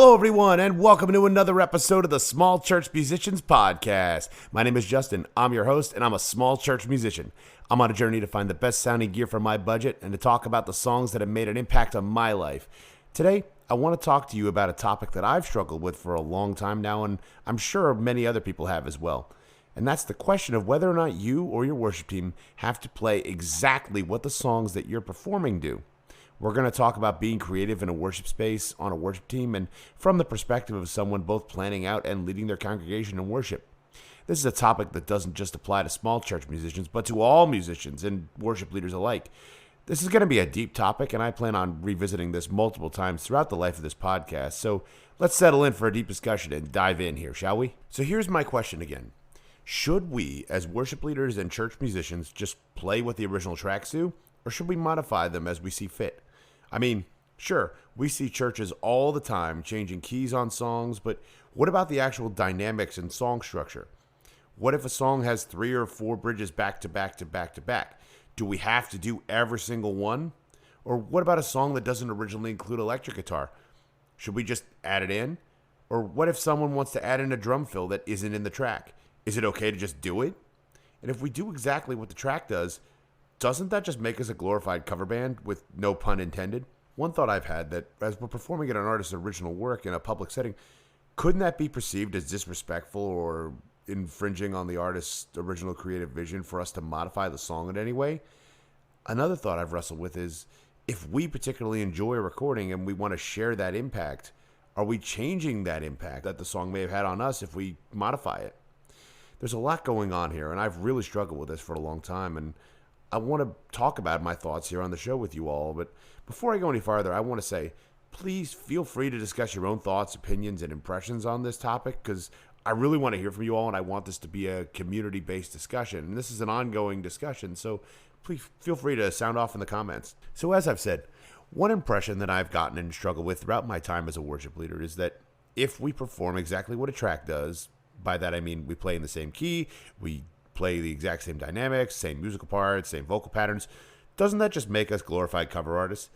Hello, everyone, and welcome to another episode of the Small Church Musicians Podcast. My name is Justin. I'm your host, and I'm a small church musician. I'm on a journey to find the best sounding gear for my budget and to talk about the songs that have made an impact on my life. Today, I want to talk to you about a topic that I've struggled with for a long time now, and I'm sure many other people have as well. And that's the question of whether or not you or your worship team have to play exactly what the songs that you're performing do. We're going to talk about being creative in a worship space on a worship team and from the perspective of someone both planning out and leading their congregation in worship. This is a topic that doesn't just apply to small church musicians, but to all musicians and worship leaders alike. This is going to be a deep topic, and I plan on revisiting this multiple times throughout the life of this podcast. So let's settle in for a deep discussion and dive in here, shall we? So here's my question again. Should we, as worship leaders and church musicians, just play what the original tracks do, or should we modify them as we see fit? I mean, sure, we see churches all the time changing keys on songs, but what about the actual dynamics and song structure? What if a song has 3 or 4 bridges back to back to back to back? Do we have to do every single one? Or what about a song that doesn't originally include electric guitar? Should we just add it in? Or what if someone wants to add in a drum fill that isn't in the track? Is it okay to just do it? And if we do exactly what the track does, doesn't that just make us a glorified cover band with no pun intended? One thought I've had that as we're performing an artist's original work in a public setting, couldn't that be perceived as disrespectful or infringing on the artist's original creative vision for us to modify the song in any way? Another thought I've wrestled with is, if we particularly enjoy a recording and we want to share that impact, are we changing that impact that the song may have had on us if we modify it? There's a lot going on here, and I've really struggled with this for a long time, and I want to talk about my thoughts here on the show with you all, but before I go any farther, I want to say, please feel free to discuss your own thoughts, opinions, and impressions on this topic, because I really want to hear from you all, and I want this to be a community-based discussion, and this is an ongoing discussion, so please feel free to sound off in the comments. So as I've said, one impression that I've gotten and struggled with throughout my time as a worship leader is that if we perform exactly what a track does, by that I mean we play in the same key, we play the exact same dynamics, same musical parts, same vocal patterns, doesn't that just make us glorified cover artists?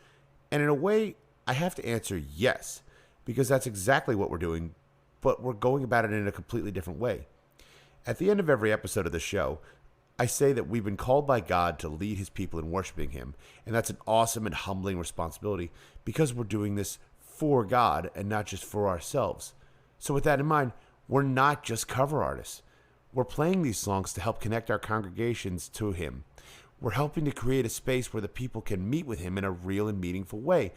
And in a way, I have to answer yes, because that's exactly what we're doing, but we're going about it in a completely different way. At the end of every episode of the show, I say that we've been called by God to lead his people in worshiping him, and that's an awesome and humbling responsibility because we're doing this for God and not just for ourselves. So with that in mind, we're not just cover artists. We're playing these songs to help connect our congregations to him. We're helping to create a space where the people can meet with him in a real and meaningful way.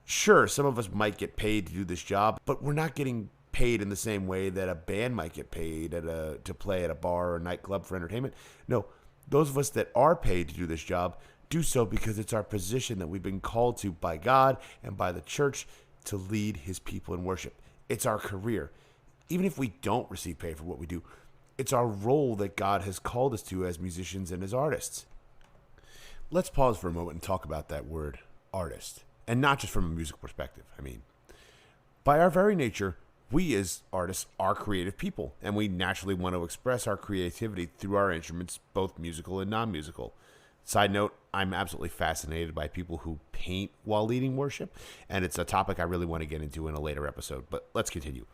Sure, some of us might get paid to do this job, but we're not getting paid in the same way that a band might get paid to play at a bar or a nightclub for entertainment. No, those of us that are paid to do this job do so because it's our position that we've been called to by God and by the church to lead his people in worship. It's our career. Even if we don't receive pay for what we do, it's our role that God has called us to as musicians and as artists. Let's pause for a moment and talk about that word, artist, and not just from a musical perspective. I mean, by our very nature, we as artists are creative people, and we naturally want to express our creativity through our instruments, both musical and non-musical. Side note, I'm absolutely fascinated by people who paint while leading worship, and it's a topic I really want to get into in a later episode, but let's continue.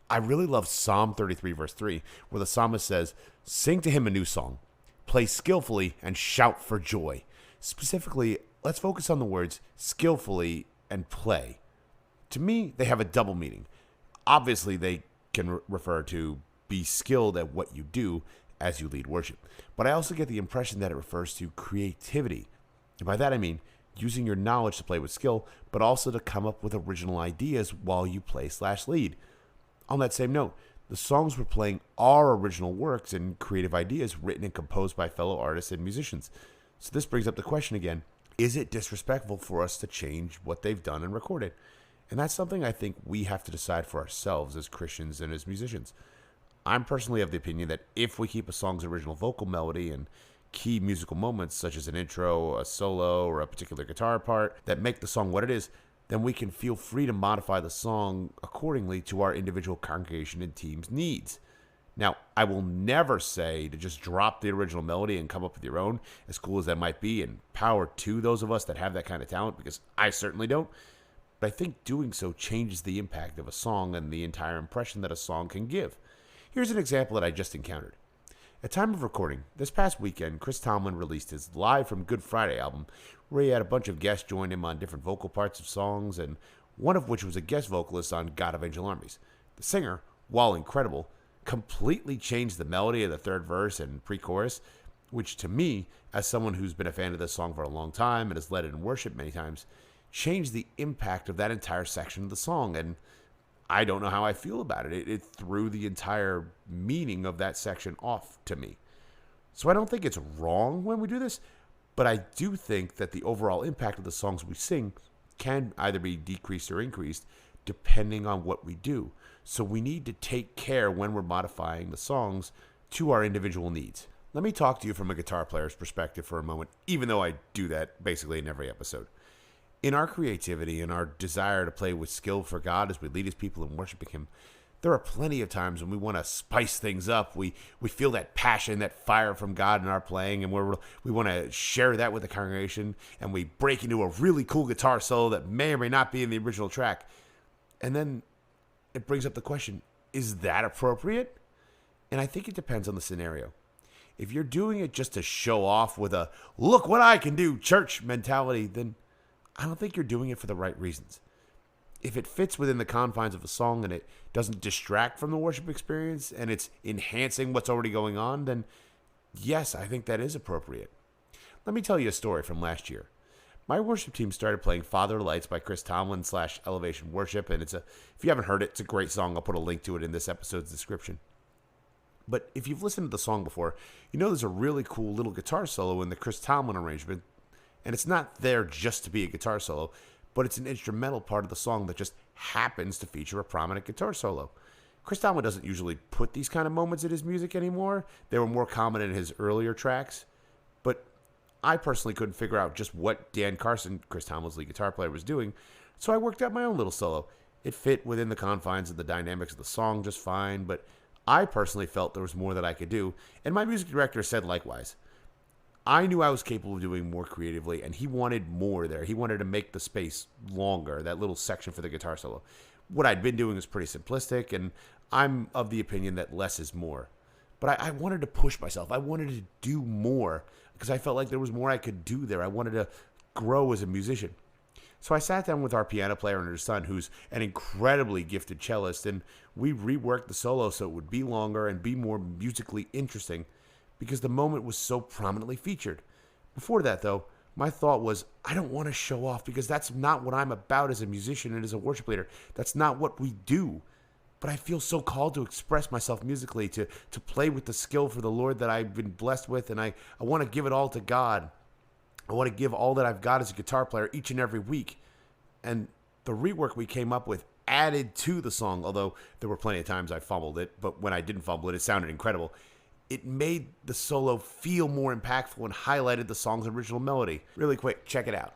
I really love Psalm 33, verse 3, where the psalmist says, "Sing to him a new song, play skillfully, and shout for joy." Specifically, let's focus on the words skillfully and play. To me, they have a double meaning. Obviously, they can refer to be skilled at what you do as you lead worship. But I also get the impression that it refers to creativity. And by that I mean using your knowledge to play with skill, but also to come up with original ideas while you play/lead. On that same note, the songs we're playing are original works and creative ideas written and composed by fellow artists and musicians. So this brings up the question again, is it disrespectful for us to change what they've done and recorded? And that's something I think we have to decide for ourselves as Christians and as musicians. I'm personally of the opinion that if we keep a song's original vocal melody and key musical moments, such as an intro, a solo, or a particular guitar part that make the song what it is, then we can feel free to modify the song accordingly to our individual congregation and team's needs. Now, I will never say to just drop the original melody and come up with your own, as cool as that might be, and power to those of us that have that kind of talent, because I certainly don't. but I think doing so changes the impact of a song and the entire impression that a song can give. Here's an example that I just encountered. At time of recording, this past weekend, Chris Tomlin released his Live from Good Friday album, where he had a bunch of guests join him on different vocal parts of songs, and one of which was a guest vocalist on God of Angel Armies. The singer, while incredible, completely changed the melody of the third verse and pre-chorus, which to me, as someone who's been a fan of this song for a long time and has led it in worship many times, changed the impact of that entire section of the song, and I don't know how I feel about it. It threw the entire meaning of that section off to me. So I don't think it's wrong when we do this, but I do think that the overall impact of the songs we sing can either be decreased or increased depending on what we do. So we need to take care when we're modifying the songs to our individual needs. Let me talk to you from a guitar player's perspective for a moment, even though I do that basically in every episode. In our creativity and our desire to play with skill for God as we lead His people in worshiping Him, there are plenty of times when we want to spice things up. We feel that passion, that fire from God in our playing, and we want to share that with the congregation, and we break into a really cool guitar solo that may or may not be in the original track. And then it brings up the question, is that appropriate? And I think it depends on the scenario. If you're doing it just to show off with a, look what I can do, church mentality, then I don't think you're doing it for the right reasons. If it fits within the confines of a song and it doesn't distract from the worship experience and it's enhancing what's already going on, then yes, I think that is appropriate. Let me tell you a story from last year. My worship team started playing Father Lights by Chris Tomlin / Elevation Worship, and if you haven't heard it, it's a great song. I'll put a link to it in this episode's description. But if you've listened to the song before, you know there's a really cool little guitar solo in the Chris Tomlin arrangement. And it's not there just to be a guitar solo, but it's an instrumental part of the song that just happens to feature a prominent guitar solo. Chris Tomlin doesn't usually put these kind of moments in his music anymore. They were more common in his earlier tracks. But I personally couldn't figure out just what Dan Carson, Chris Tomlin's lead guitar player, was doing, so I worked out my own little solo. It fit within the confines of the dynamics of the song just fine, but I personally felt there was more that I could do, and my music director said likewise. I knew I was capable of doing more creatively, and he wanted more there. He wanted to make the space longer, that little section for the guitar solo. What I'd been doing was pretty simplistic, and I'm of the opinion that less is more. But I wanted to push myself. I wanted to do more because I felt like there was more I could do there. I wanted to grow as a musician. So I sat down with our piano player and her son, who's an incredibly gifted cellist, and we reworked the solo so it would be longer and be more musically interesting, because the moment was so prominently featured. Before that, though, my thought was, I don't want to show off because that's not what I'm about as a musician and as a worship leader. That's not what we do. But I feel so called to express myself musically, to play with the skill for the Lord that I've been blessed with, and I want to give it all to God. I want to give all that I've got as a guitar player each and every week. And the rework we came up with added to the song, although there were plenty of times I fumbled it, but when I didn't fumble it, it sounded incredible. It made the solo feel more impactful and highlighted the song's original melody. Really quick, check it out.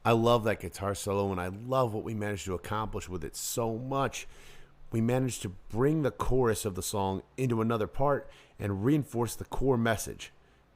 I love that guitar solo, and I love what we managed to accomplish with it so much. We managed to bring the chorus of the song into another part and reinforce the core message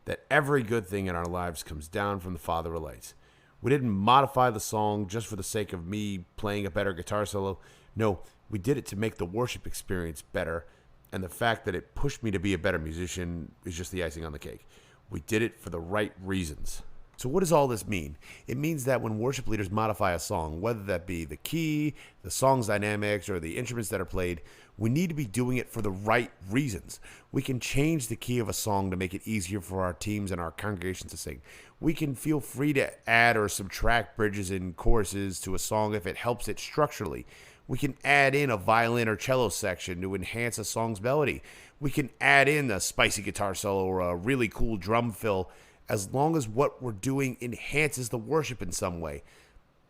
that every good thing in our lives comes down from the Father of Lights. We didn't modify the song just for the sake of me playing a better guitar solo. No, we did it to make the worship experience better, and the fact that it pushed me to be a better musician is just the icing on the cake. We did it for the right reasons. So what does all this mean? It means that when worship leaders modify a song, whether that be the key, the song's dynamics, or the instruments that are played, we need to be doing it for the right reasons. We can change the key of a song to make it easier for our teams and our congregations to sing. We can feel free to add or subtract bridges and choruses to a song if it helps it structurally. We can add in a violin or cello section to enhance a song's melody. We can add in a spicy guitar solo or a really cool drum fill, as long as what we're doing enhances the worship in some way.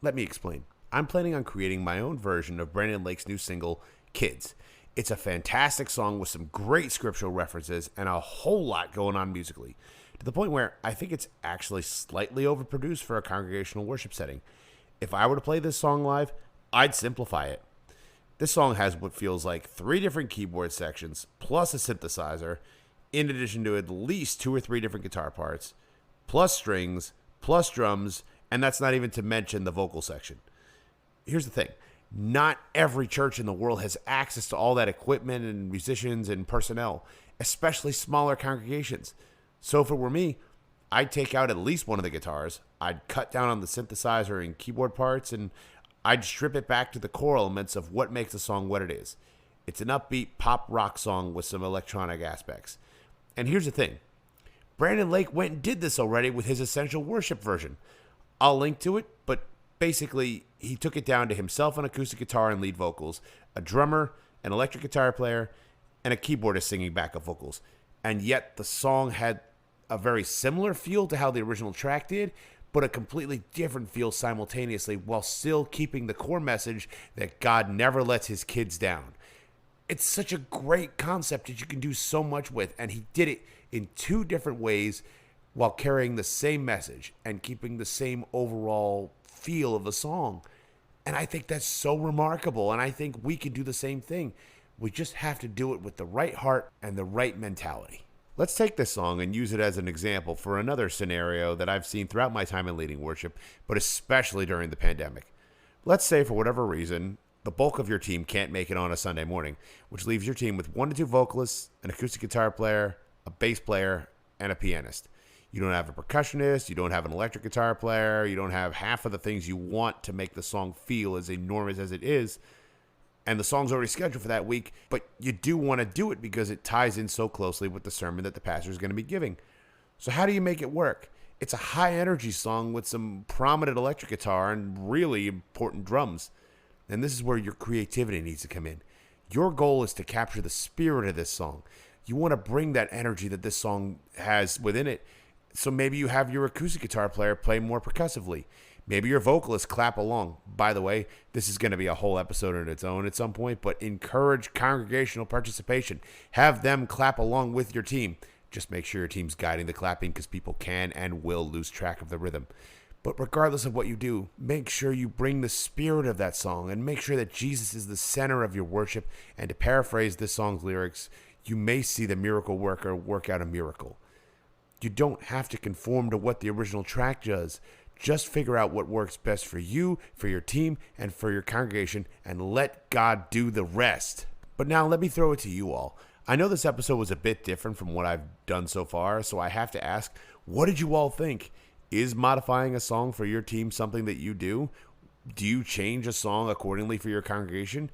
Let me explain. I'm planning on creating my own version of Brandon Lake's new single, Kids. It's a fantastic song with some great scriptural references and a whole lot going on musically, to the point where I think it's actually slightly overproduced for a congregational worship setting. If I were to play this song live, I'd simplify it. This song has what feels like 3 different keyboard sections, plus a synthesizer, in addition to at least 2 or 3 different guitar parts, plus strings, plus drums, and that's not even to mention the vocal section. Here's the thing. Not every church in the world has access to all that equipment and musicians and personnel, especially smaller congregations. So if it were me, I'd take out at least one of the guitars, I'd cut down on the synthesizer and keyboard parts, and I'd strip it back to the core elements of what makes a song what it is. It's an upbeat pop rock song with some electronic aspects. And here's the thing. Brandon Lake went and did this already with his Essential Worship version. I'll link to it, but basically he took it down to himself on acoustic guitar and lead vocals, a drummer, an electric guitar player, and a keyboardist singing backup vocals. And yet the song had a very similar feel to how the original track did, but a completely different feel simultaneously while still keeping the core message that God never lets his kids down. It's such a great concept that you can do so much with, and he did it in 2 different ways while carrying the same message and keeping the same overall feel of the song. And I think that's so remarkable, and I think we can do the same thing. We just have to do it with the right heart and the right mentality. Let's take this song and use it as an example for another scenario that I've seen throughout my time in leading worship, but especially during the pandemic. Let's say for whatever reason, the bulk of your team can't make it on a Sunday morning, which leaves your team with 1 to 2 vocalists, an acoustic guitar player, a bass player, and a pianist. You don't have a percussionist, you don't have an electric guitar player, you don't have half of the things you want to make the song feel as enormous as it is, and the song's already scheduled for that week, but you do want to do it because it ties in so closely with the sermon that the pastor is going to be giving. So how do you make it work? It's a high-energy song with some prominent electric guitar and really important drums. And this is where your creativity needs to come in. Your goal is to capture the spirit of this song. You want to bring that energy that this song has within it. So maybe you have your acoustic guitar player play more percussively. Maybe your vocalist clap along. By the way, this is going to be a whole episode on its own at some point, but encourage congregational participation. Have them clap along with your team. Just make sure your team's guiding the clapping because people can and will lose track of the rhythm. But regardless of what you do, make sure you bring the spirit of that song and make sure that Jesus is the center of your worship. And to paraphrase this song's lyrics, you may see the miracle worker work out a miracle. You don't have to conform to what the original track does. Just figure out what works best for you, for your team, and for your congregation, and let God do the rest. But now let me throw it to you all. I know this episode was a bit different from what I've done so far, so I have to ask, what did you all think? Is modifying a song for your team something that you do? Do you change a song accordingly for your congregation?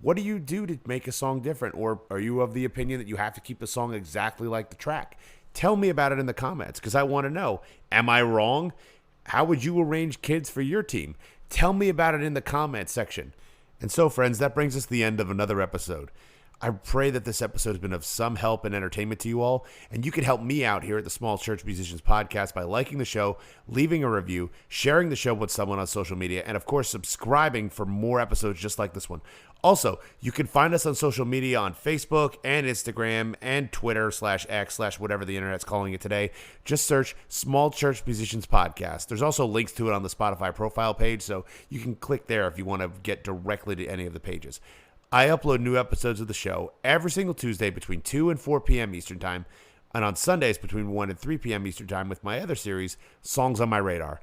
What do you do to make a song different? Or are you of the opinion that you have to keep the song exactly like the track? Tell me about it in the comments because I want to know. Am I wrong? How would you arrange kids for your team? Tell me about it in the comments section. And so, friends, that brings us to the end of another episode. I pray that this episode has been of some help and entertainment to you all, and you can help me out here at the Small Church Musicians Podcast by liking the show, leaving a review, sharing the show with someone on social media, and of course, subscribing for more episodes just like this one. Also, you can find us on social media on Facebook and Instagram and Twitter /X/ whatever the internet's calling it today. Just search Small Church Musicians Podcast. There's also links to it on the Spotify profile page, so you can click there if you want to get directly to any of the pages. I upload new episodes of the show every single Tuesday between 2 and 4 p.m. Eastern Time, and on Sundays between 1 and 3 p.m. Eastern Time with my other series, Songs on My Radar.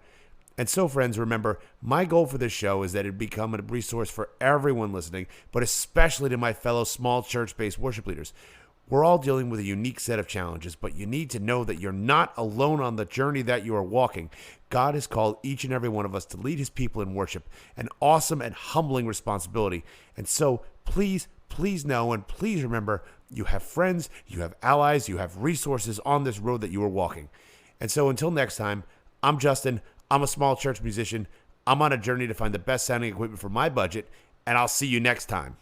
And so, friends, remember, my goal for this show is that it become a resource for everyone listening, but especially to my fellow small church-based worship leaders. We're all dealing with a unique set of challenges, but you need to know that you're not alone on the journey that you are walking. God has called each and every one of us to lead his people in worship, an awesome and humbling responsibility. And so, please know and please remember, you have friends, you have allies, you have resources on this road that you are walking. And so until next time, I'm Justin. I'm a small church musician. I'm on a journey to find the best sounding equipment for my budget, and I'll see you next time.